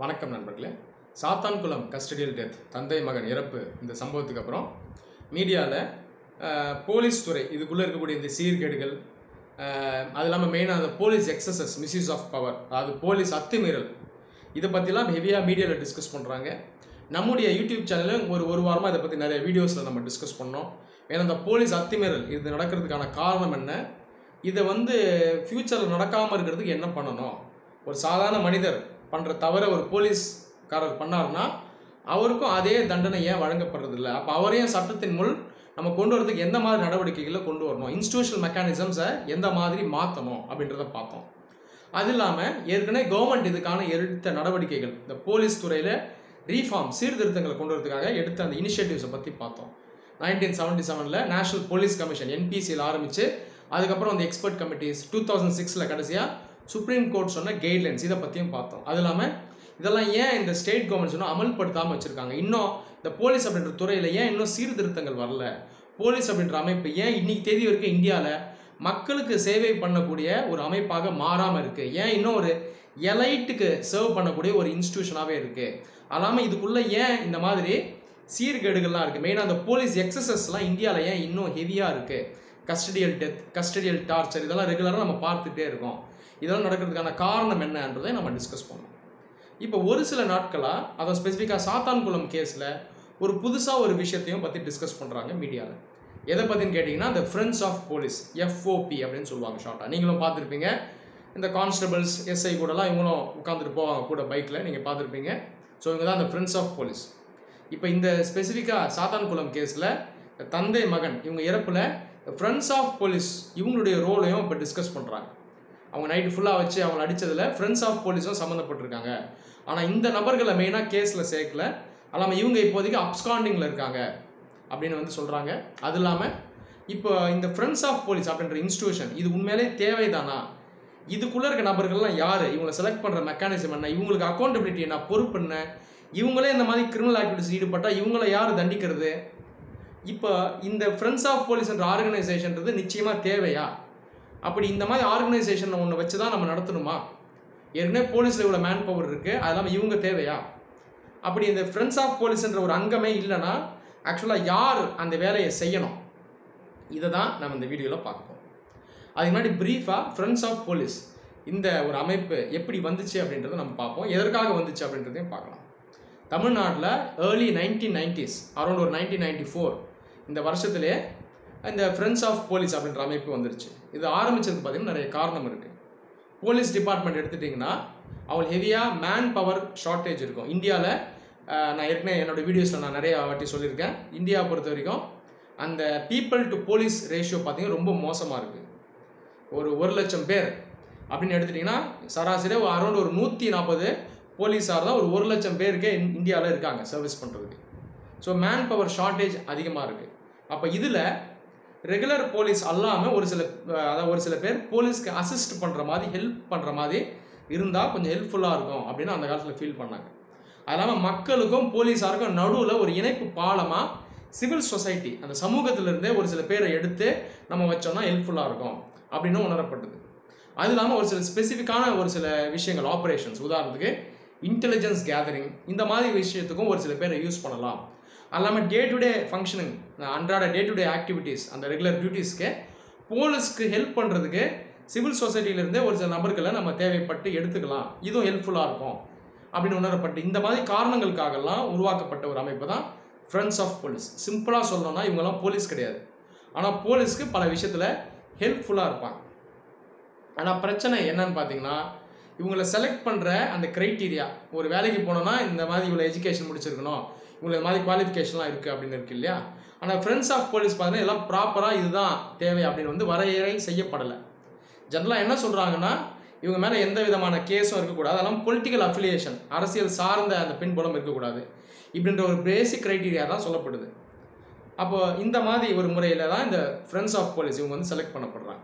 வணக்கம் நண்பர்களே. Sathankulam custodial death, தந்தை மகன் இறப்பு இந்த சம்பவத்துக்கு அப்புறம் மீடியாவில் போலீஸ் துறை இதுக்குள்ளே இருக்கக்கூடிய இந்த சீர்கேடுகள், அது இல்லாமல் மெயினாக அந்த போலீஸ் எக்ஸசஸ், மிஸ்யூஸ் ஆஃப் பவர், அதாவது போலீஸ் அத்துமீறல், இதை பற்றிலாம் ஹெவியாக மீடியாவில் டிஸ்கஸ் பண்ணுறாங்க. நம்முடைய யூடியூப் சேனலில் ஒரு வாரமாக இதை பற்றி நிறைய வீடியோஸில் நம்ம டிஸ்கஸ் பண்ணோம். ஏன்னா இந்த போலீஸ் அத்துமீறல் இது நடக்கிறதுக்கான காரணம் என்ன, இதை ஃப்யூச்சரில் நடக்காமல் இருக்கிறதுக்கு என்ன பண்ணணும், ஒரு சாதாரண மனிதர் பண்ணுற தவிர ஒரு போலீஸ்காரர் பண்ணார்னா அவருக்கும் அதே தண்டனை ஏன் வழங்கப்படுறதில்லை, அப்போ அவரையும் சட்டத்தின் முள் நம்ம கொண்டு வரதுக்கு எந்த மாதிரி நடவடிக்கைகளை கொண்டு வரணும், இன்ஸ்டிடியூஷனல் மெக்கானிசம்ஸை எந்த மாதிரி மாற்றணும் அப்படின்றத பார்த்தோம். அது இல்லாமல் ஏற்கனவே கவர்மெண்ட் இதுக்கான எடுத்த நடவடிக்கைகள், இந்த போலீஸ் துறையில் ரீஃபார்ம் சீர்திருத்தங்களை கொண்டு வரதுக்காக எடுத்த அந்த இனிஷியேட்டிவ்ஸை பற்றி பார்த்தோம். 1977 நேஷனல் போலீஸ் கமிஷன் என்பிசியில் ஆரம்பித்து அதுக்கப்புறம் அந்த எக்ஸ்பர்ட் கமிட்டிஸ், 2006 கடைசியாக சுப்ரீம் கோர்ட் சொன்ன கைட்லைன்ஸ், இதை பற்றியும் பார்த்தோம். அது இல்லாமல் இதெல்லாம் ஏன் இந்த ஸ்டேட் கவர்மெண்ட்ஸ் இன்னும் அமல்படுத்தாமல் வச்சுருக்காங்க, இன்னும் இந்த போலீஸ் அப்படின்ற துறையில் ஏன் இன்னும் சீர்திருத்தங்கள் வரல, போலீஸ் அப்படின்ற அமைப்பு ஏன் இன்னைக்கு தேதி வரைக்கும் இந்தியாவில் மக்களுக்கு சேவை பண்ணக்கூடிய ஒரு அமைப்பாக மாறாமல் இருக்குது, ஏன் இன்னும் ஒரு எலைட்டுக்கு சர்வ் பண்ணக்கூடிய ஒரு இன்ஸ்டிடியூஷனாகவே இருக்குது, அல்லாமல் இதுக்குள்ளே ஏன் இந்த மாதிரி சீர்கேடுகள்லாம் இருக்குது, மெயினாக அந்த போலீஸ் எக்ஸசஸ்லாம் இந்தியாவில் ஏன் இன்னும் ஹெவியாக இருக்குது, கஸ்டடியல் டெத், கஸ்டடியல் டார்ச்சர், இதெல்லாம் ரெகுலராக நம்ம பார்த்துட்டே இருக்கோம். இதெல்லாம் நடக்கிறதுக்கான காரணம் என்னன்றதை நம்ம டிஸ்கஸ் பண்ணோம். இப்போ ஒரு சில நாட்களாக, அதை ஸ்பெசிஃபிக்காக சாத்தான்குளம் கேஸில் ஒரு புதுசாக ஒரு விஷயத்தையும் பற்றி டிஸ்கஸ் பண்ணுறாங்க மீடியாவில். எதை பற்றின்னு கேட்டிங்கன்னா, இந்த ஃப்ரெண்ட்ஸ் ஆஃப் போலீஸ், எஃப்ஓபி அப்படின்னு சொல்லுவாங்க ஷார்ட்டாக. நீங்களும் பார்த்துருப்பீங்க, இந்த கான்ஸ்டபிள்ஸ், எஸ்ஐ கூடலாம் இவங்களும் உட்காந்துட்டு போவாங்க கூட பைக்கில், நீங்கள் பார்த்துருப்பீங்க. ஸோ இவங்க தான் இந்த ஃப்ரெண்ட்ஸ் ஆஃப் போலீஸ். இப்போ இந்த ஸ்பெசிஃபிக்காக சாத்தான்குளம் கேஸில் தந்தை மகன் இவங்க இறப்பில் ஃப்ரெண்ட்ஸ் ஆஃப் போலீஸ் இவங்களுடைய ரோலையும் இப்போ டிஸ்கஸ் பண்ணுறாங்க. அவங்க நைட்டு ஃபுல்லாக வச்சு அவங்களை அடித்ததில் ஃப்ரெண்ட்ஸ் ஆஃப் போலீஸும் சம்மந்தப்பட்டிருக்காங்க. ஆனால் இந்த நபர்களை மெயினாக கேஸில் சேர்க்கல, அல்லாமல் இவங்க இப்போதைக்கு அப்ஸ்காண்டிங்கில் இருக்காங்க அப்படின்னு சொல்கிறாங்க. அது இல்லாமல் இப்போ இந்த ஃப்ரெண்ட்ஸ் ஆஃப் போலீஸ் அப்படின்ற இன்ஸ்டிடியூஷன் இது உண்மையிலே தேவைதானா, இதுக்குள்ளே இருக்க நபர்கள்லாம் யார், இவங்களை செலக்ட் பண்ணுற மெக்கானிசம் என்ன, இவங்களுக்கு அக்கௌண்டபிலிட்டி என்ன, பொறுப்பு என்ன, இவங்களே இந்த மாதிரி கிரிமினல் ஆக்டிவிட்டிஸ் ஈடுபட்டால் இவங்களை யார் தண்டிக்கிறது, இப்போ இந்த ஃப்ரெண்ட்ஸ் ஆஃப் போலீஸ்ன்ற ஆர்கனைசேஷன்றது நிச்சயமாக தேவையா, அப்படி இந்த மாதிரி ஆர்கனைசேஷன் ஒன்று வச்சு தான் நம்ம நடத்தணுமா, ஏற்கனவே போலீஸில் இவ்வளோ மேன் பவர் இருக்குது, அது இல்லாமல் இவங்க தேவையா, அப்படி இந்த ஃப்ரெண்ட்ஸ் ஆஃப் போலீஸ்ன்ற ஒரு அங்கமே இல்லைன்னா ஆக்சுவலாக யார் அந்த வேலையை செய்யணும், இதை தான் நம்ம இந்த வீடியோவில் பார்ப்போம். அதுக்கு முன்னாடி ப்ரீஃபாக ஃப்ரெண்ட்ஸ் ஆஃப் போலீஸ் இந்த ஒரு அமைப்பு எப்படி வந்துச்சு அப்படின்றத நம்ம பார்ப்போம், எதற்காக வந்துச்சு அப்படின்றதையும் பார்க்கலாம். தமிழ்நாட்டில் ஏர்லி 1990s, அரௌண்ட் ஒரு 1994 இந்த வருஷத்துலேயே இந்த ஃப்ரெண்ட்ஸ் ஆஃப் போலீஸ் அப்படின்ற அமைப்பு வந்துருச்சு. இது ஆரம்பித்ததுக்கு பார்த்திங்கன்னா நிறைய காரணம் இருக்குது. போலீஸ் டிபார்ட்மெண்ட் எடுத்துட்டிங்கன்னா அவங்களுக்கு ஹெவியாக மேன் பவர் ஷார்ட்டேஜ் இருக்கும் இந்தியாவில். நான் ஏற்கனவே என்னோடய வீடியோஸில் நான் நிறைய வாட்டி சொல்லியிருக்கேன், இந்தியாவை பொறுத்த வரைக்கும் அந்த பீப்புள் டு போலீஸ் ரேஷியோ பார்த்திங்கன்னா ரொம்ப மோசமாக இருக்குது. ஒரு 1,00,000 பேர் அப்படின்னு எடுத்துட்டிங்கன்னா சராசரியாக அரௌண்ட் ஒரு 140 போலீஸார் தான் ஒரு 1,00,000 பேருக்கே இந்தியாவில் இருக்காங்க சர்வீஸ் பண்ணுறதுக்கு. ஸோ மேன் பவர் ஷார்ட்டேஜ் அதிகமாக இருக்குது. அப்போ இதில் ரெகுலர் போலீஸ் அல்லாமல் ஒரு சில பேர் போலீஸ்க்கு அசிஸ்ட் பண்ணுற மாதிரி, ஹெல்ப் பண்ணுற மாதிரி இருந்தால் கொஞ்சம் ஹெல்ப்ஃபுல்லாக இருக்கும் அப்படின்னு அந்த காலத்தில் ஃபீல் பண்ணாங்க. அது இல்லாமல் மக்களுக்கும் போலீஸாருக்கும் நடுவில் ஒரு இணைப்பு பாலமாக சிவில் சொசைட்டி, அந்த சமூகத்திலிருந்தே ஒரு சில பேரை எடுத்து நம்ம வச்சோம்னா ஹெல்ப்ஃபுல்லாக இருக்கும் அப்படின்னு உணரப்பட்டது. அது இல்லாமல் ஒரு சில ஸ்பெசிஃபிக்கான ஒரு சில விஷயங்கள், ஆப்ரேஷன்ஸ், உதாரணத்துக்கு இன்டெலிஜென்ஸ் கேதரிங், இந்த மாதிரி விஷயத்துக்கும் ஒரு சில பேரை யூஸ் பண்ணலாம். அல்லாமல் டே டு டே ஃபங்க்ஷனிங், அன்றாட டே டு டே ஆக்டிவிட்டீஸ், அந்த ரெகுலர் டியூட்டிஸ்க்கு போலீஸ்க்கு ஹெல்ப் பண்ணுறதுக்கு சிவில் சொசைட்டியிலேருந்தே ஒரு சில நபர்களை நம்ம தேவைப்பட்டு எடுத்துக்கலாம், இதுவும் ஹெல்ப்ஃபுல்லாக இருக்கும் அப்படின்னு உணரப்பட்டு இந்த மாதிரி காரணங்களுக்காகலாம் உருவாக்கப்பட்ட ஒரு அமைப்பு தான் ஃப்ரெண்ட்ஸ் ஆஃப் போலீஸ். சிம்பிளாக சொல்லணும்னா இவங்கெல்லாம் போலீஸ் கிடையாது, ஆனால் போலீஸ்க்கு பல விஷயத்தில் ஹெல்ப்ஃபுல்லாக இருப்பாங்க. ஆனால் பிரச்சனை என்னன்னு பார்த்தீங்கன்னா, இவங்களை செலக்ட் பண்ணுற அந்த க்ரைட்டீரியா, ஒரு வேலைக்கு போனோன்னா இந்த மாதிரி இவ்வளோ எஜுகேஷன் முடிச்சிருக்கணும், இவங்களுக்கு இந்த மாதிரி குவாலிஃபிகேஷன்லாம் இருக்குது அப்படின்னு இருக்குது இல்லையா. ஆனால் ஃப்ரெண்ட்ஸ் ஆஃப் போலீஸ் பார்த்தீங்கன்னா எல்லாம் ப்ராப்பராக இதுதான் தேவை அப்படின்னு வரையறை செய்யப்படலை. ஜென்ரலாக என்ன சொல்கிறாங்கன்னா, இவங்க மேலே எந்த விதமான கேஸும் இருக்கக்கூடாது, அதெல்லாம் பொலிட்டிக்கல் அஃபிலியேஷன், அரசியல் சார்ந்த அந்த பின்புலம் இருக்கக்கூடாது, இப்படின்ற ஒரு பேசிக் க்ரைட்டீரியா தான் சொல்லப்படுது. அப்போ இந்த மாதிரி ஒரு முறையில் தான் இந்த ஃப்ரெண்ட்ஸ் ஆஃப் போலீஸ் இவங்க செலக்ட் பண்ணப்படுறாங்க.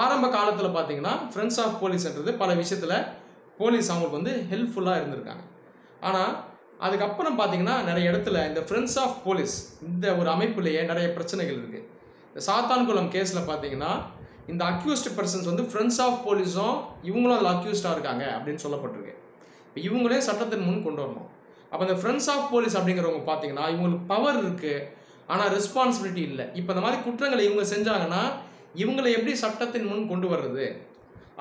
ஆரம்ப காலத்தில் பார்த்தீங்கன்னா ஃப்ரெண்ட்ஸ் ஆஃப் போலீஸ்ன்றது பல விஷயத்தில் போலீஸ் அவங்களுக்கு ஹெல்ப்ஃபுல்லாக இருந்திருக்காங்க. ஆனால் அதுக்கப்புறம் பார்த்தீங்கன்னா நிறைய இடத்துல இந்த ஃப்ரெண்ட்ஸ் ஆஃப் போலீஸ் இந்த ஒரு அமைப்புலேயே நிறைய பிரச்சனைகள் இருக்குது. இந்த சாத்தான்குளம் கேஸில் பார்த்தீங்கன்னா இந்த அக்யூஸ்டு பர்சன்ஸ் ஃப்ரெண்ட்ஸ் ஆஃப் போலீஸும் இவங்களும் அதில் அக்யூஸ்டாக இருக்காங்க அப்படின்னு சொல்லப்பட்டிருக்கு. இப்போ இவங்களே சட்டத்தின் முன் கொண்டு வரணும். அப்போ இந்த ஃப்ரெண்ட்ஸ் ஆஃப் போலீஸ் அப்படிங்கிறவங்க பார்த்தீங்கன்னா இவங்களுக்கு பவர் இருக்குது, ஆனால் ரெஸ்பான்சிபிலிட்டி இல்லை. இப்போ இந்த மாதிரி குற்றங்களை இவங்க செஞ்சாங்கன்னா இவங்களை எப்படி சட்டத்தின் முன் கொண்டு வர்றது?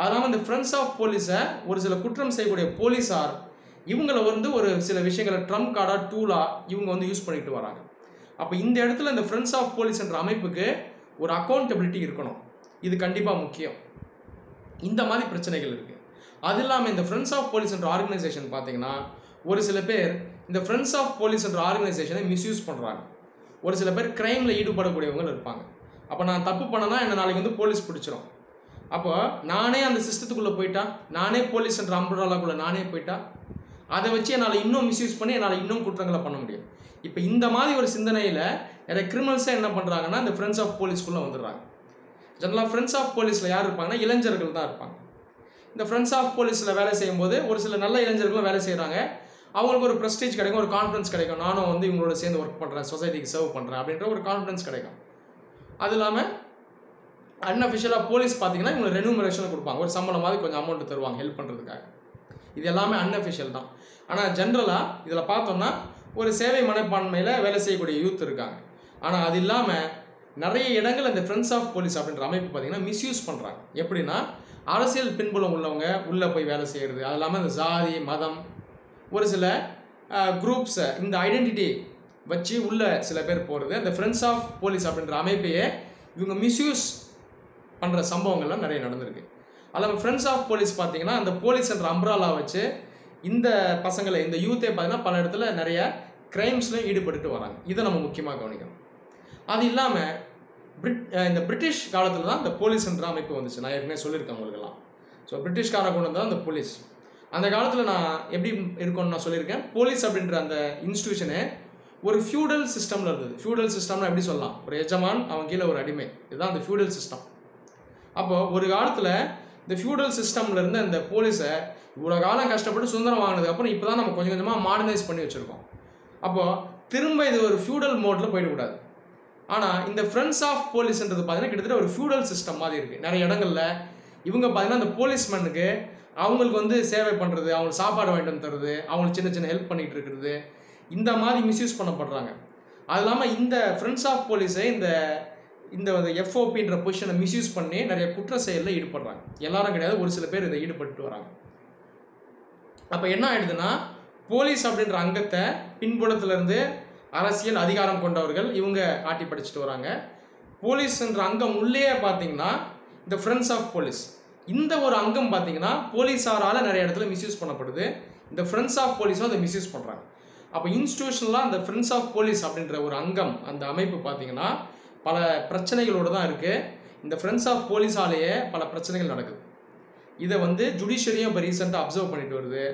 அது இல்லாமல் இந்த ஃப்ரெண்ட்ஸ் ஆஃப் போலீஸை ஒரு சில குற்றம் செய்யக்கூடிய போலீஸார் இவங்களை ஒரு சில விஷயங்களை ட்ரம்ப் கார்டாக டூலாக இவங்க யூஸ் பண்ணிட்டு வராங்க. அப்போ இந்த இடத்துல இந்த ஃப்ரெண்ட்ஸ் ஆஃப் போலீஸ் என்ற அமைப்புக்கு ஒரு அக்கௌண்டபிலிட்டி இருக்கணும். இது கண்டிப்பாக முக்கியம். இந்த மாதிரி பிரச்சனைகள் இருக்குது. அது இல்லாமல் இந்த ஃப்ரெண்ட்ஸ் ஆஃப் போலீஸ் என்ற ஆர்கனைசேஷன் பார்த்தீங்கன்னா ஒரு சில பேர் இந்த ஃப்ரெண்ட்ஸ் ஆஃப் போலீஸ் என்ற ஆர்கனைசேஷனை மிஸ்யூஸ் பண்ணுறாங்க. ஒரு சில பேர் கிரைமில் ஈடுபடக்கூடியவங்க இருப்பாங்க. அப்போ நான் தப்பு பண்ணனா என்னை நாளைக்கு போலீஸ் பிடிச்சிரும். அப்போ நானே அந்த சிஸ்டத்துக்குள்ளே போயிட்டா, நானே போலீஸ் என்ற அம்பராலாக்குள்ளே நானே போயிட்டா, அதை வச்சு என்னால் இன்னும் மிஸ்யூஸ் பண்ணி என்னால் இன்னும் குற்றங்களை பண்ண முடியும். இப்போ இந்த மாதிரி ஒரு சிந்தனையில் நிறைய கிரிமினல்ஸாக என்ன பண்ணுறாங்கன்னா இந்த ஃப்ரெண்ட்ஸ் ஆஃப் போலீஸ்க்குள்ளே வந்துடுறாங்க. ஜெனரலாக ஃப்ரெண்ட்ஸ் ஆஃப் போலீஸில் யார் இருப்பாங்கன்னா இளைஞர்கள் தான் இருப்பாங்க. இந்த ஃப்ரெண்ட்ஸ் ஆஃப் போலீஸில் வேலை செய்யும்போது ஒரு சில நல்ல இளைஞர்களும் வேலை செய்கிறாங்க. அவங்களுக்கு ஒரு ப்ரெஸ்டீஜ் கிடைக்கும், ஒரு கான்ஃபிடன்ஸ் கிடைக்கும். நானும் இவங்களோட சேர்ந்து ஒர்க் பண்ணுறேன், சொசைட்டிக்கு சர்வ் பண்ணுறேன் அப்படின்ற ஒரு கான்ஃபிடன்ஸ் கிடைக்கும். அது இல்லாமல் அன்அஃபிஷியலாக போலீஸ் பார்த்தீங்கன்னா இவங்க ரெனுமரேஷன் கொடுப்பாங்க, ஒரு சம்பளம் மாதிரி கொஞ்சம் அமௌண்ட் தருவாங்க ஹெல்ப் பண்ணுறதுக்காக. இது எல்லாமே அன்அஃபிஷியல் தான். ஆனால் ஜென்ரலாக இதில் பார்த்தோம்னா ஒரு சேவை மனப்பான்மையில் வேலை செய்யக்கூடிய யூத் இருக்காங்க. ஆனால் அது இல்லாமல் நிறைய இடங்கள் இந்த ஃப்ரெண்ட்ஸ் ஆஃப் போலீஸ் அப்படின்ற அமைப்பு பார்த்தீங்கன்னா மிஸ்யூஸ் பண்ணுறாங்க. எப்படின்னா அரசியல் பின்புலம் உள்ளவங்க உள்ளே போய் வேலை செய்கிறது, அது இல்லாமல் இந்த ஜாதி மதம் ஒரு சில குரூப்ஸை இந்த ஐடென்டிட்டி வச்சு உள்ள சில பேர் போகிறது, இந்த ஃப்ரெண்ட்ஸ் ஆஃப் போலீஸ் அப்படின்ற அமைப்பையே இவங்க மிஸ்யூஸ் பண்ணுற சம்பவங்கள்லாம் நிறைய நடந்திருக்கு. அதில் ஃப்ரெண்ட்ஸ் ஆஃப் போலீஸ் பார்த்தீங்கன்னா அந்த போலீஸ் என்ற அம்ப்ராலா வச்சு இந்த பசங்களை இந்த யூத்தே பார்த்தீங்கன்னா பல இடத்துல நிறைய கிரைம்ஸ்லையும் ஈடுபட்டு வராங்க. இதை நம்ம முக்கியமாக கவனிக்கணும். அது இல்லாமல் இந்த பிரிட்டிஷ் காலத்தில் தான் இந்த போலீஸ் என்ற அமைப்பு வந்துச்சு. நான் ஏற்கனவே சொல்லியிருக்கேன் உங்களுக்கெல்லாம். ஸோ பிரிட்டிஷ்கார கொண்டு வந்தால் அந்த போலீஸ் அந்த காலத்தில் நான் எப்படி இருக்கும்னு நான் சொல்லியிருக்கேன். போலீஸ் அப்படின்ற அந்த இன்ஸ்டிடியூஷனு ஒரு ஃபியூடல் சிஸ்டமில் இருந்தது. ஃபியூடல் சிஸ்டம்னா எப்படி சொல்லலாம், ஒரு எஜமான் அவன் கீழே ஒரு அடிமை, இதுதான் அந்த ஃபியூடல் சிஸ்டம். அப்போது ஒரு காலத்தில் இந்த ஃபியூடல் சிஸ்டமில் இருந்த இந்த போலீஸை இவ்வளோ காலம் கஷ்டப்பட்டு சுதந்திரம் வாங்கினதுக்கப்புறம் இப்போ தான் நம்ம கொஞ்சம் கொஞ்சமாக மாடர்னைஸ் பண்ணி வச்சுருக்கோம். அப்போது திரும்ப இது ஒரு ஃபியூடல் மோடில் போயிடக்கூடாது. ஆனால் இந்த ஃப்ரெண்ட்ஸ் ஆஃப் போலீஸ்ன்றது பார்த்தீங்கன்னா கிட்டத்தட்ட ஒரு ஃபியூடல் சிஸ்டம் மாதிரி இருக்குது. நிறைய இடங்களில் இவங்க பார்த்தீங்கன்னா அந்த போலீஸ்மேனுக்கு அவங்களுக்கு சேவை பண்ணுறது, அவங்களுக்கு சாப்பாடு வாங்கிட்டு வந்து தருது, அவங்களுக்கு சின்ன சின்ன ஹெல்ப் பண்ணிகிட்டு இருக்கிறது, இந்த மாதிரி மிஸ்யூஸ் பண்ணப்படுறாங்க. அது இல்லாமல் இந்த ஃப்ரெண்ட்ஸ் ஆஃப் போலீஸை இந்த இந்த எஃப்ஓபின்ற பொசிஷனை மிஸ்யூஸ் பண்ணி நிறைய குற்ற செயலில் ஈடுபடுறாங்க. எல்லாரும் கிடையாது, ஒரு சில பேர் இதை ஈடுபட்டு வராங்க. அப்போ என்ன ஆகிடுதுன்னா போலீஸ் அப்படின்ற அங்கத்தை பின்புலத்திலேருந்து அரசியல் அதிகாரம் கொண்டவர்கள் இவங்க ஆட்டி படிச்சுட்டு வராங்க. போலீஸ்ன்ற அங்கம் உள்ளே பார்த்தீங்கன்னா இந்த ஃப்ரெண்ட்ஸ் ஆஃப் போலீஸ் இந்த ஒரு அங்கம் பார்த்தீங்கன்னா போலீஸாரால் நிறைய இடத்துல மிஸ்யூஸ் பண்ணப்படுது. இந்த ஃப்ரெண்ட்ஸ் ஆஃப் போலீஸும் அதை மிஸ்யூஸ் பண்ணுறாங்க. அப்போ இன்ஸ்டிடியூஷனலாக அந்த ஃப்ரெண்ட்ஸ் ஆஃப் போலீஸ் அப்படின்ற ஒரு அங்கம் அந்த அமைப்பு பார்த்தீங்கன்னா பல பிரச்சனைகளோடு தான் இருக்குது. இந்த ஃப்ரெண்ட்ஸ் ஆஃப் போலீஸாலேயே பல பிரச்சனைகள் நடக்குது. இதை ஜுடிஷியரியும் இப்போ ரீசெண்டாக அப்சர்வ் பண்ணிட்டு வருது.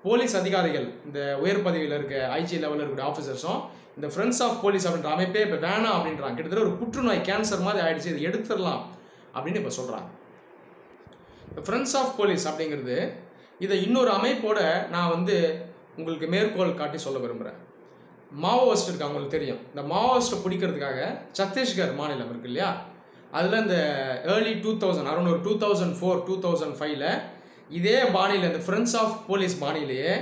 போலீஸ் அதிகாரிகள் இந்த உயர் பதவியில் இருக்க ஐஜி லெவலில் இருக்கிற ஆஃபீஸர்ஸும் இந்த ஃப்ரெண்ட்ஸ் ஆஃப் போலீஸ் அப்படின்ற அமைப்பே இப்போ வேணாம் அப்படின்றாங்க. கிட்டத்தட்ட ஒரு புற்றுநோய் கேன்சர் மாதிரி ஆகிடுச்சு, இதை எடுத்துடலாம் அப்படின்னு இப்போ சொல்கிறாங்க. இந்த ஃப்ரெண்ட்ஸ் ஆஃப் போலீஸ் அப்படிங்கிறது இதை இன்னொரு அமைப்போடு நான் உங்களுக்கு மேற்கோள் காட்டி சொல்ல விரும்புகிறேன். மாவோயிஸ்ட் இருக்காங்க, உங்களுக்கு தெரியும். இந்த மாவோயிஸ்ட்டை பிடிக்கிறதுக்காக சத்தீஸ்கர் மாநிலம் இருக்கு இல்லையா, அதில் இந்த ஏர்லி 2000 அரௌண்ட் ஒரு 2004-2005 இதே பாணியில் இந்த ஃப்ரெண்ட்ஸ் ஆஃப் போலீஸ் பாணியிலேயே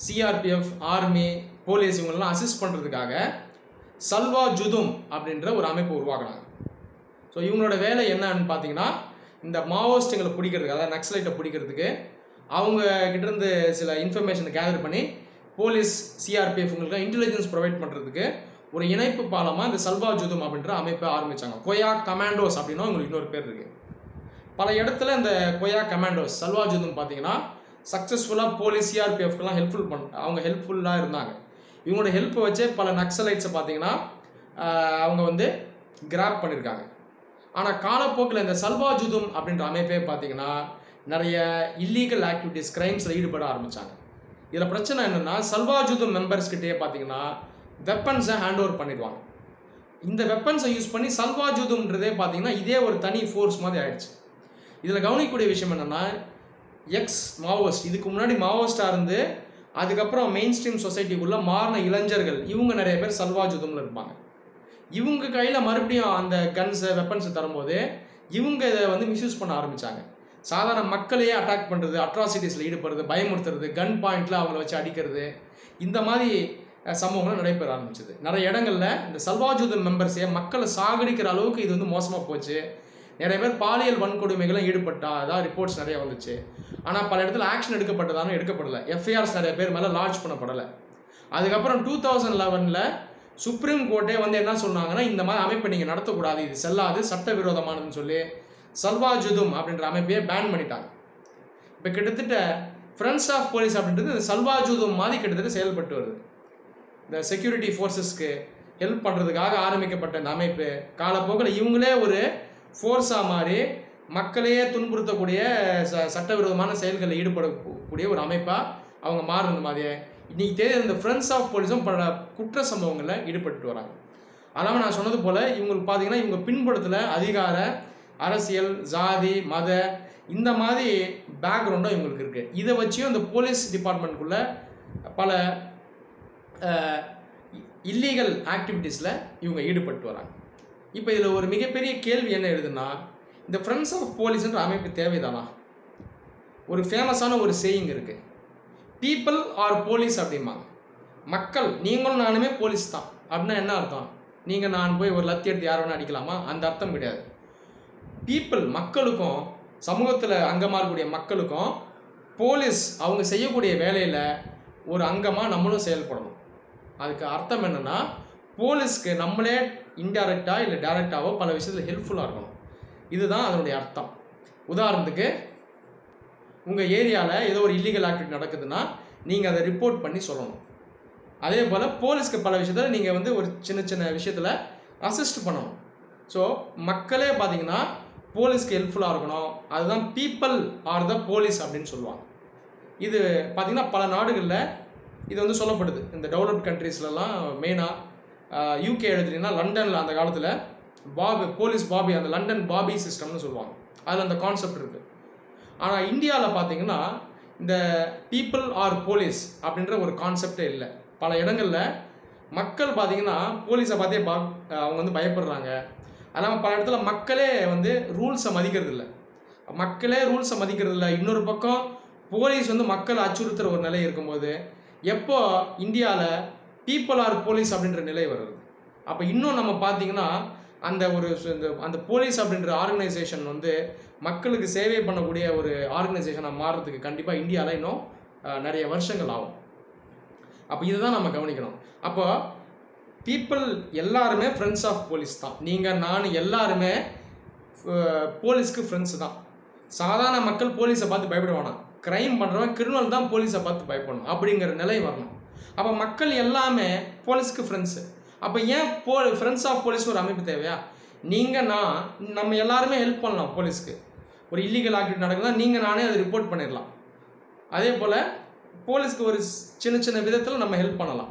சிஆர்பிஎஃப் ஆர்மி போலீஸ் இவங்களெலாம் அசிஸ்ட் பண்ணுறதுக்காக சல்வா ஜுதும் அப்படின்ற ஒரு அமைப்பு உருவாக்குனாங்க. ஸோ இவங்களோட வேலை என்னன்னு பார்த்தீங்கன்னா இந்த மாவோயிஸ்ட்டுங்களை பிடிக்கிறதுக்கு, அதாவது நக்சலைட்டை பிடிக்கிறதுக்கு அவங்க கிட்டேருந்து சில இன்ஃபர்மேஷனை கேதர் பண்ணி போலீஸ் சிஆர்பிஎஃப் உங்களுக்கு இன்டெலிஜென்ஸ் ப்ரொவைட் பண்ணுறதுக்கு ஒரு இணைப்பு பாலமாக இந்த சல்வா ஜுதும் அப்படின்ற அமைப்பை ஆரம்பித்தாங்க. கொயா கமாண்டோஸ் அப்படின்னா உங்களுக்கு இன்னொரு பேர் இருக்குது. பல இடத்துல இந்த கொயா கமாண்டோஸ் சல்வா ஜுதும் பார்த்தீங்கன்னா சக்ஸஸ்ஃபுல்லாக போலீஸ் சிஆர்பிஎஃப்க்கெலாம் அவங்க ஹெல்ப்ஃபுல்லாக இருந்தாங்க. இவங்களோட ஹெல்ப்பை வச்சே பல நக்சலைட்ஸை பார்த்தீங்கன்னா அவங்க கிராப் பண்ணியிருக்காங்க. ஆனால் காலப்போக்கில் இந்த சல்வா ஜுதும் அப்படின்ற அமைப்பே பார்த்தீங்கன்னா நிறைய இல்லீகல் ஆக்டிவிட்டீஸ் கிரைம்ஸில் ஈடுபட ஆரம்பித்தாங்க. இதில் பிரச்சனை என்னென்னா சல்வா ஜுதும் மெம்பர்ஸ்கிட்டே பார்த்தீங்கன்னா வெப்பன்ஸை ஹேண்ட் ஓவர் பண்ணிடுவாங்க. இந்த வெப்பன்ஸை யூஸ் பண்ணி சல்வா ஜுதும்ன்றதே பார்த்தீங்கன்னா இதே ஒரு தனி ஃபோர்ஸ் மாதிரி ஆயிடுச்சு. இதில் கவனிக்கக்கூடிய விஷயம் என்னென்னா எக்ஸ் மாவோயிஸ்ட், இதுக்கு முன்னாடி மாவோயிஸ்டாக இருந்து அதுக்கப்புறம் மெயின் ஸ்ட்ரீம் சொசைட்டிக்குள்ளே மாறின இளைஞர்கள் இவங்க நிறைய பேர் சல்வா ஜுதுமில் இருப்பாங்க. இவங்க கையில் மறுபடியும் அந்த கன்ஸை வெப்பன்ஸை தரும்போது இவங்க இதை மிஸ்யூஸ் பண்ண ஆரம்பித்தாங்க. சாதாரண மக்களையே அட்டாக் பண்ணுறது, அட்ராசிட்டிஸில் ஈடுபடுறது, பயமுறுத்துறது, கன் பாயிண்டில் அவங்கள வச்சு அடிக்கிறது, இந்த மாதிரி சம்பவங்களும் நடைபெற ஆரம்பிச்சது. நிறைய இடங்களில் இந்த சல்வாஜுதன் மெம்பர்ஸே மக்களை சாகடிக்கிற அளவுக்கு இது வந்து மோசமாக போச்சு. நிறைய பேர் பாலியல் வன்கொடுமைகளும் ஈடுபட்டா அதான் ரிப்போர்ட்ஸ் நிறைய வந்துச்சு. ஆனால் பல இடத்துல ஆக்ஷன் எடுக்கப்பட்டதாலும் எடுக்கப்படலை. எஃப்ஐஆர்ஸ் நிறைய பேர் மேலே லான்ச் பண்ணப்படலை. அதுக்கப்புறம் 2011 சுப்ரீம் கோர்ட்டே வந்து என்ன சொன்னாங்கன்னா, இந்த மாதிரி அமைப்பை நீங்கள் நடத்தக்கூடாது, இது செல்லாது, சட்டவிரோதமானதுன்னு சொல்லி சல்வாஜுதும் அப்படின்ற அமைப்பையே பேன் பண்ணிட்டாங்க. இப்போ கிட்டத்தட்ட ஃப்ரெண்ட்ஸ் ஆஃப் போலீஸ் அப்படின்றது இந்த சல்வாஜுதும் மாதிரி கிட்டத்தட்ட செயல்பட்டு வருது. இந்த செக்யூரிட்டி ஃபோர்ஸஸ்க்கு ஹெல்ப் பண்ணுறதுக்காக ஆரம்பிக்கப்பட்ட இந்த அமைப்பு காலப்போக்கில் இவங்களே ஒரு ஃபோர்ஸாக மாறி மக்களையே துன்புறுத்தக்கூடிய சட்டவிரோதமான செயல்களில் ஈடுபடக்கூடிய ஒரு அமைப்பாக அவங்க மாறுறது மாதிரியே இன்றைக்கி தேதி இந்த ஃப்ரெண்ட்ஸ் ஆஃப் போலீஸும் பல குற்ற சம்பவங்களில் ஈடுபட்டு வராங்க. அதாவது நான் சொன்னது போல் இவங்களுக்கு பார்த்தீங்கன்னா இவங்க பின்புலத்தில் அதிகார, அரசியல், ஜாதி, மத இந்த மாதிரி பேக்ரவுண்டும் இவங்களுக்கு இருக்குது. இதை வச்சியும் இந்த போலீஸ் டிபார்ட்மெண்ட்டுக்குள்ளே பல இல்லீகல் ஆக்டிவிட்டீஸில் இவங்க ஈடுபட்டு வராங்க. இப்போ இதில் ஒரு மிகப்பெரிய கேள்வி என்ன எழுதுன்னா, இந்த ஃப்ரெண்ட்ஸ் ஆஃப் போலீஸ்ன்ற அமைப்பு தேவைதானா? ஒரு ஃபேமஸான ஒரு சேயிங் இருக்குது, பீப்புள் ஆர் போலீஸ் அப்படிம்பாங்க. மக்கள், நீங்களும் நானுமே போலீஸ் தான் அப்படின்னா என்ன அர்த்தம்? நீங்கள் நான் போய் ஒரு லத்தி எடுத்து யார் வேணால் அடிக்கலாமா? அந்த அர்த்தம் கிடையாது. பீப்புள், மக்களுக்கும் சமூகத்தில் அங்கமாக இருக்கக்கூடிய மக்களுக்கும் போலீஸ் அவங்க செய்யக்கூடிய வேலையில் ஒரு அங்கமாக நம்மளும் செயல்படணும். அதுக்கு அர்த்தம் என்னென்னா, போலீஸ்க்கு நம்மளே இன்டைரக்டாக இல்லை டைரெக்டாகவோ பல விஷயத்தில் ஹெல்ப்ஃபுல்லாக இருக்கணும். இதுதான் அதனுடைய அர்த்தம். உதாரணத்துக்கு உங்கள் ஏரியாவில் ஏதோ ஒரு இல்லீகல் ஆக்டிவிட்டி நடக்குதுன்னா நீங்கள் அதை ரிப்போர்ட் பண்ணி சொல்லணும். அதே போல் போலீஸ்க்கு பல விஷயத்தில் நீங்கள் வந்து ஒரு சின்ன சின்ன விஷயத்தில் அசிஸ்ட் பண்ணணும். ஸோ மக்களே பார்த்தீங்கன்னா போலீஸ்க்கு ஹெல்ப்ஃபுல்லாக இருக்கணும். அதுதான் பீப்புள் ஆர் த போலீஸ் அப்படின்னு சொல்லுவாங்க. இது பார்த்திங்கன்னா பல நாடுகளில் இது வந்து சொல்லப்படுது. இந்த டெவலப்ட் கண்ட்ரீஸ்லலாம் மெயினாக யூகே எடுத்துட்டிங்கன்னா லண்டனில் அந்த காலத்தில் போலீஸ் பாபி, அந்த லண்டன் பாபி சிஸ்டம்னு சொல்லுவாங்க. அதில் அந்த கான்செப்ட் இருக்குது. ஆனால் இந்தியாவில் பார்த்தீங்கன்னா இந்த பீப்புள் ஆர் போலீஸ் அப்படின்ற ஒரு கான்செப்டே இல்லை. பல இடங்களில் மக்கள் பார்த்திங்கன்னா போலீஸை பார்த்தே அவங்க வந்து பயப்படுறாங்க. அதனால் பல இடத்துல மக்களே வந்து ரூல்ஸை மதிக்கிறது இல்லை. இன்னொரு பக்கம் போலீஸ் வந்து மக்களை அச்சுறுத்துகிற ஒரு நிலை இருக்கும்போது எப்போ இந்தியாவில் பீப்புள் ஆர் போலீஸ் அப்படின்ற நிலை வருது. அப்போ இன்னும் நம்ம பார்த்திங்கன்னா அந்த போலீஸ் அப்படின்ற ஆர்கனைசேஷன் வந்து மக்களுக்கு சேவை பண்ணக்கூடிய ஒரு ஆர்கனைசேஷனாக மாறுறதுக்கு கண்டிப்பாக இந்தியாவில் இன்னும் நிறைய வருஷங்கள் ஆகும். அப்போ இதுதான் நம்ம கவனிக்கணும். அப்போ பீப்புள் எல்லாருமே ஃப்ரெண்ட்ஸ் ஆஃப் போலீஸ் தான். நீங்கள், நான் எல்லாருமே போலீஸ்க்கு ஃப்ரெண்ட்ஸு தான். சாதாரண மக்கள் போலீஸை பார்த்து பயப்படுவானா? க்ரைம் பண்ணுறவன் கிரிமினல் தான் போலீஸை பார்த்து பயப்படணும் அப்படிங்கிற நிலை வரணும். அப்போ மக்கள் எல்லாமே போலீஸ்க்கு ஃப்ரெண்ட்ஸு. அப்போ ஏன் ஃப்ரெண்ட்ஸ் ஆஃப் போலீஸ் ஒரு அமைப்பு தேவையா? நீங்கள், நான், நம்ம எல்லாருமே ஹெல்ப் பண்ணலாம் போலீஸ்க்கு. ஒரு இல்லீகல் ஆக்டிவிட்டி நடக்குதுன்னா நீங்கள் நானே அதை ரிப்போர்ட் பண்ணிடலாம். அதே போல் போலீஸ்க்கு ஒரு சின்ன சின்ன விதத்தில் நம்ம ஹெல்ப் பண்ணலாம்.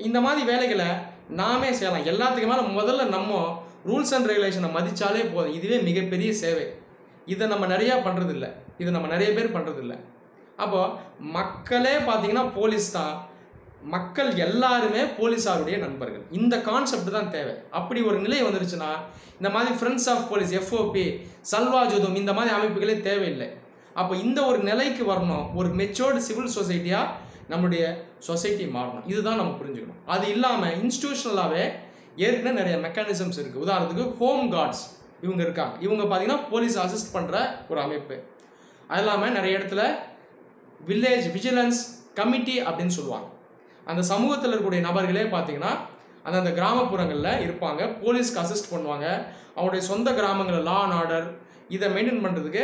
இந்த மாதிரி வேலைகளை நாமே செய்யலாம். எல்லாத்துக்கு மேலே முதல்ல நம்ம ரூல்ஸ் அண்ட் ரெகுலேஷனை மதித்தாலே போதும். இதுவே மிகப்பெரிய சேவை. இதை நம்ம நிறையா பண்ணுறதில்ல. நம்ம நிறைய பேர் பண்ணுறதில்ல. அப்போது மக்களே பார்த்திங்கன்னா போலீஸ் தான். மக்கள் எல்லாருமே போலீஸாருடைய நண்பர்கள். இந்த கான்செப்ட் தான் தேவை. அப்படி ஒரு நிலை வந்துருச்சுன்னா இந்த மாதிரி ஃப்ரெண்ட்ஸ் ஆஃப் போலீஸ், எஃப்ஓபி, சல்வாஜுதும் இந்த மாதிரி அமைப்புகளே தேவையில்லை. அப்போ இந்த ஒரு நிலைக்கு வரணும். ஒரு மெச்சோர்டு சிவில் சொசைட்டியாக நம்முடைய சொசைட்டி மாறணும். இதுதான் நம்ம புரிஞ்சுக்கணும். அது இல்லாமல் இன்ஸ்டிடியூஷனலாகவே ஏற்கனவே நிறைய மெக்கானிசம்ஸ் இருக்குது. உதாரணத்துக்கு ஹோம் கார்ட்ஸ் இவங்க இருக்காங்க. இவங்க பார்த்திங்கன்னா போலீஸ் அசிஸ்ட் பண்ணுற ஒரு அமைப்பு. அது இல்லாமல் நிறைய இடத்துல வில்லேஜ் விஜிலன்ஸ் கமிட்டி அப்படின்னு சொல்லுவாங்க. அந்த சமூகத்தில் இருக்கக்கூடிய நபர்களே பார்த்திங்கன்னா அந்த கிராமப்புறங்களில் இருப்பாங்க. போலீஸ்க்கு அசிஸ்ட் பண்ணுவாங்க. அவங்களுடைய சொந்த கிராமங்களில் லா அண்ட் ஆர்டர் இதை மெயின்டைன் பண்ணுறதுக்கு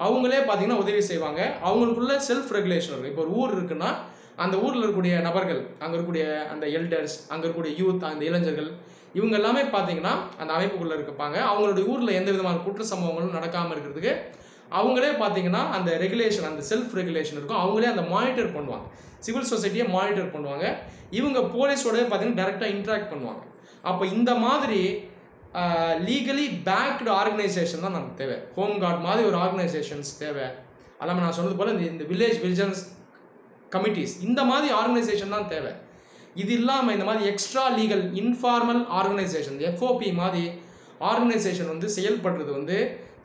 அவங்களே பார்த்திங்கன்னா உதவி செய்வாங்க. அவங்களுக்குள்ள செல்ஃப் ரெகுலேஷன் இருக்குது. இப்போ ஒரு ஊர் இருக்குன்னா அந்த ஊரில் இருக்கக்கூடிய நபர்கள், அங்கே இருக்கக்கூடிய அந்த எல்டர்ஸ், அங்கே இருக்கக்கூடிய யூத், அந்த இளைஞர்கள், இவங்க எல்லாமே பார்த்திங்கன்னா அந்த அமைப்புக்குள்ளே இருப்பாங்க. அவங்களுடைய ஊரில் எந்த விதமான குற்ற சம்பவங்களும் நடக்காமல் இருக்கிறதுக்கு அவங்களே பார்த்திங்கன்னா அந்த ரெகுலேஷன், அந்த செல்ஃப் ரெகுலேஷன் இருக்கும். அவங்களே அந்த மானிட்டர் பண்ணுவாங்க. சிவில் சொசைட்டியை மானிட்டர் பண்ணுவாங்க. இவங்க போலீஸோட பார்த்திங்கன்னா டைரெக்டாக இன்ட்ராக்ட் பண்ணுவாங்க. அப்போ இந்த மாதிரி லீகலி பேக்டு ஆர்கனைசேஷன் தான் நமக்கு தேவை. ஹோம் கார்ட் மாதிரி ஒரு ஆர்கனைசேஷன்ஸ் தேவை. அல்லாமல் நான் சொன்னது போல் இந்த வில்லேஜ் விஜிலன்ஸ் கமிட்டிஸ் இந்த மாதிரி ஆர்கனைசேஷன் தான் தேவை. இது இல்லாமல் இந்த மாதிரி extra legal informal organisation, FOB மாதிரி ஆர்கனைசேஷன் வந்து செயல்படுறது வந்து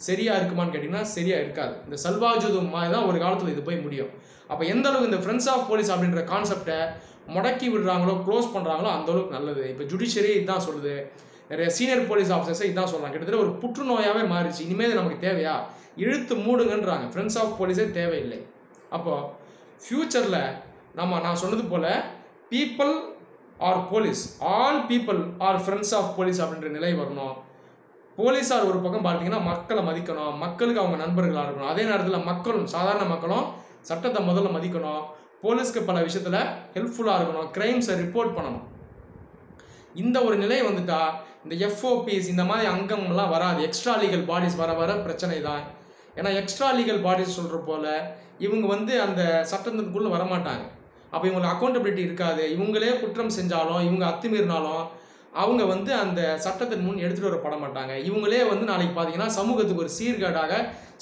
சரியாக இருக்குமான்னு கேட்டிங்கன்னா சரியாக இருக்காது. இந்த சல்வாஜுது மாதிரி தான் ஒரு காலத்தில் இது போய் முடியும். அப்போ எந்த அளவுக்கு இந்த ஃப்ரெண்ட்ஸ் ஆஃப் போலீஸ் அப்படின்ற கான்செப்டை முடக்கி விடுறாங்களோ, க்ளோஸ் பண்ணுறாங்களோ அந்தளவுக்கு நல்லது. இப்போ ஜுடிஷியரி இதுதான் சொல்லுது, நிறைய சீனியர் போலீஸ் ஆஃபீஸர்ஸை இதுதான் சொல்கிறாங்க. கிட்டத்தட்ட ஒரு புற்றுநோயாகவே மாறிச்சு. இனிமேல் நமக்கு தேவையா, இழுத்து மூடுங்கன்றாங்க. ஃப்ரெண்ட்ஸ் ஆஃப் போலீஸே தேவையில்லை. அப்போது ஃப்யூச்சரில் நான் சொன்னது போல் people are police, all people are friends of police அப்படின்ற நிலை வரணும். போலீஸார் ஒரு பக்கம் பார்த்தீங்கன்னா மக்களை மதிக்கணும், மக்களுக்கு அவங்க நண்பர்களாக இருக்கணும். அதே நேரத்தில் மக்களும், சாதாரண மக்களும் சட்டத்தை முதல்ல மதிக்கணும். போலீஸ்க்கு பல விஷயத்தில் ஹெல்ப்ஃபுல்லாக இருக்கணும். கிரைம்ஸை ரிப்போர்ட் பண்ணணும். இந்த ஒரு நிலை வந்துட்டா இந்த எஃப்ஓபிஸ் இந்த மாதிரி அங்கம்லாம் வராது. எக்ஸ்ட்ரா லீகல் பாடிஸ் வர வர பிரச்சனை தான். ஏன்னா எக்ஸ்ட்ரா லீகல் பாடிஸ் சொல்கிற போல் இவங்க அந்த சட்டத்துக்குள்ளே வரமாட்டாங்க. அப்போ இவங்களுக்கு அக்கௌண்டபிலிட்டி இருக்காது. இவங்களே குற்றம் செஞ்சாலும், இவங்க அத்துமீறினாலும் அவங்க அந்த சட்டத்தின் முன் எடுத்துகிட்டு வரப்பட மாட்டாங்க. இவங்களே நாளைக்கு பார்த்தீங்கன்னா சமூகத்துக்கு ஒரு சீர்கேடாக,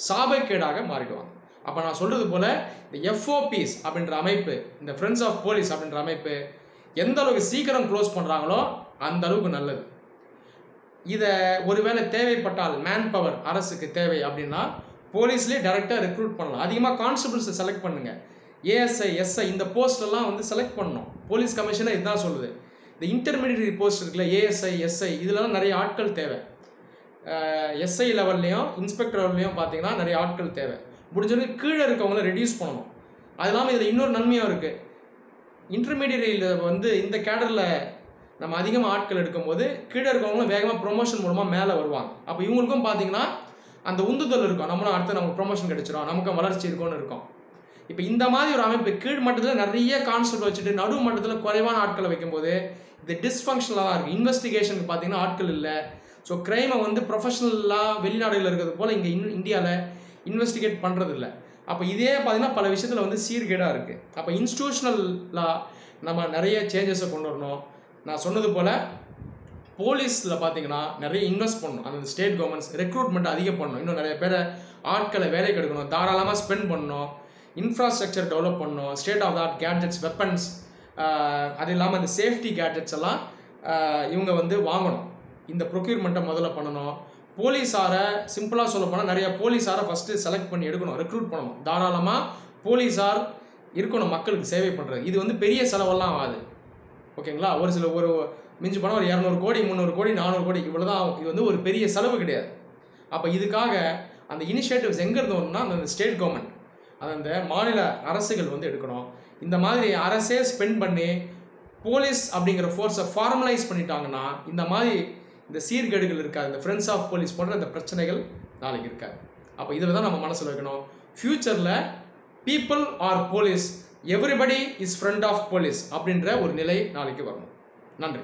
சாபக்கேடாக மாறிடுவாங்க. அப்போ நான் சொல்கிறது போல் இந்த எஃப்ஓபிஸ் அப்படின்ற அமைப்பு, இந்த ஃப்ரெண்ட்ஸ் ஆஃப் போலீஸ் அப்படின்ற அமைப்பு எந்த அளவுக்கு சீக்கிரம் க்ளோஸ் பண்ணுறாங்களோ அந்த அளவுக்கு நல்லது. இதை ஒருவேளை தேவைப்பட்டால் மேன் பவர் அரசுக்கு தேவை அப்படின்னா போலீஸ்லேயே டைரெக்டாக ரெக்ரூட் பண்ணலாம். அதிகமாக கான்ஸ்டபிள்ஸை செலக்ட் பண்ணுங்கள். ஏஎஸ்ஐ, எஸ்ஐ இந்த போஸ்டெல்லாம் செலக்ட் பண்ணணும். போலீஸ் கமிஷனை இதுதான் சொல்லுது. இந்த இன்டர்மீடியட் போஸ்ட் இருக்குல்ல, ஏஎஸ்ஐ, எஸ்ஐ, இதெல்லாம் நிறைய ஆட்கள் தேவை. எஸ்ஐ லெவல்லையும் இன்ஸ்பெக்டர் லெவல்லையும் பார்த்தீங்கன்னா நிறைய ஆட்கள் தேவை. முடிஞ்சவங்க கீழே இருக்கவங்கள ரெடியூஸ் பண்ணணும். அது இல்லாமல் இதில் இன்னொரு நன்மையும் இருக்குது. இன்டர்மீடியட்டில் இந்த கேடரில் நம்ம அதிகமாக ஆட்கள் எடுக்கும்போது கீழே இருக்கவங்களும் வேகமாக ப்ரொமோஷன் மூலமாக மேலே வருவாங்க. அப்போ இவங்களுக்கும் பார்த்தீங்கன்னா அந்த உந்துதல் இருக்கும், நம்மளும் அடுத்து நமக்கு ப்ரொமோஷன் கிடைச்சிடும், நமக்கு வளர்ச்சி இருக்கும்னு இருக்கும். இப்போ இந்த மாதிரி ஒரு அமைப்பு கீழ் மட்டத்தில் நிறைய கான்செப்ட் வச்சுட்டு நடு மட்டத்தில் குறைவான ஆட்களை வைக்கும்போது இது டிஸ்ஃபங்க்ஷனலாக தான் இருக்குது. இன்வெஸ்டிகேஷனுக்கு பார்த்தீங்கன்னா ஆட்கள் இல்லை. ஸோ க்ரைமை வெளிநாடுகளில் இருக்கிறது போல் இங்கே இந்தியாவில் இன்வெஸ்டிகேட் பண்ணுறது இல்லை. அப்போ இதே பார்த்தீங்கன்னா பல விஷயத்தில் சீர்கேடாக இருக்குது. அப்போ இன்ஸ்டிடியூஷனலாக நம்ம நிறைய சேஞ்சஸை கொண்டு வரணும். நான் சொன்னது போல் போலீஸில் பார்த்தீங்கன்னா நிறைய இன்வெஸ்ட் பண்ணணும். அந்த ஸ்டேட் கவர்மெண்ட்ஸ் ரெக்ரூட்மெண்ட் அதிகம் பண்ணணும். இன்னும் நிறைய பேரை ஆட்களை வேலைக்கு எடுக்கணும், தாராளமாக ஸ்பெண்ட் பண்ணணும், இன்ஃப்ராஸ்ட்ரக்சர் டெவலப் பண்ணணும், state of the art gadgets, weapons, அது இல்லாமல் அந்த சேஃப்டி கேட்ஜெட்ஸ் எல்லாம் இவங்க வாங்கணும். இந்த ப்ரொக்யூர்மெண்ட்டை முதல்ல பண்ணணும். போலீஸாரை சிம்பிளாக சொல்ல போனால் நிறைய போலீஸாரை ஃபஸ்ட்டு செலக்ட் பண்ணி எடுக்கணும், ரெக்ரூட் பண்ணணும். தாராளமாக போலீஸார் இருக்கணும் மக்களுக்கு சேவை பண்ணுறது. இது பெரிய செலவெல்லாம் ஆகாது, ஓகேங்களா? ஒரு மிஞ்சி போனால் ஒரு 200 கோடி, 300 கோடி, 400 கோடி இவ்வளோ தான். இது ஒரு பெரிய செலவு கிடையாது. அப்போ இதுக்காக அந்த இனிஷியேட்டிவ்ஸ் எங்கேருந்து வரணும்னா அந்த ஸ்டேட் கவர்மெண்ட், அந்த மாநில அரசுகள் எடுக்கணும். இந்த மாதிரி அரசே ஸ்பெண்ட் பண்ணி போலீஸ் அப்படிங்கிற ஃபோர்ஸை ஃபார்மலைஸ் பண்ணிட்டாங்கன்னா இந்த மாதிரி இந்த சீர்கேடுகள் இருக்காது. இந்த ஃப்ரெண்ட்ஸ் ஆஃப் போலீஸ் போன்ற இந்த பிரச்சனைகள் நாளைக்கு இருக்காது. அப்போ இதில் தான் நம்ம மனசில் வைக்கணும். ஃப்யூச்சரில் people are police, everybody is friend of police அப்படின்ற ஒரு நிலை நாளைக்கு வரணும். நன்றி.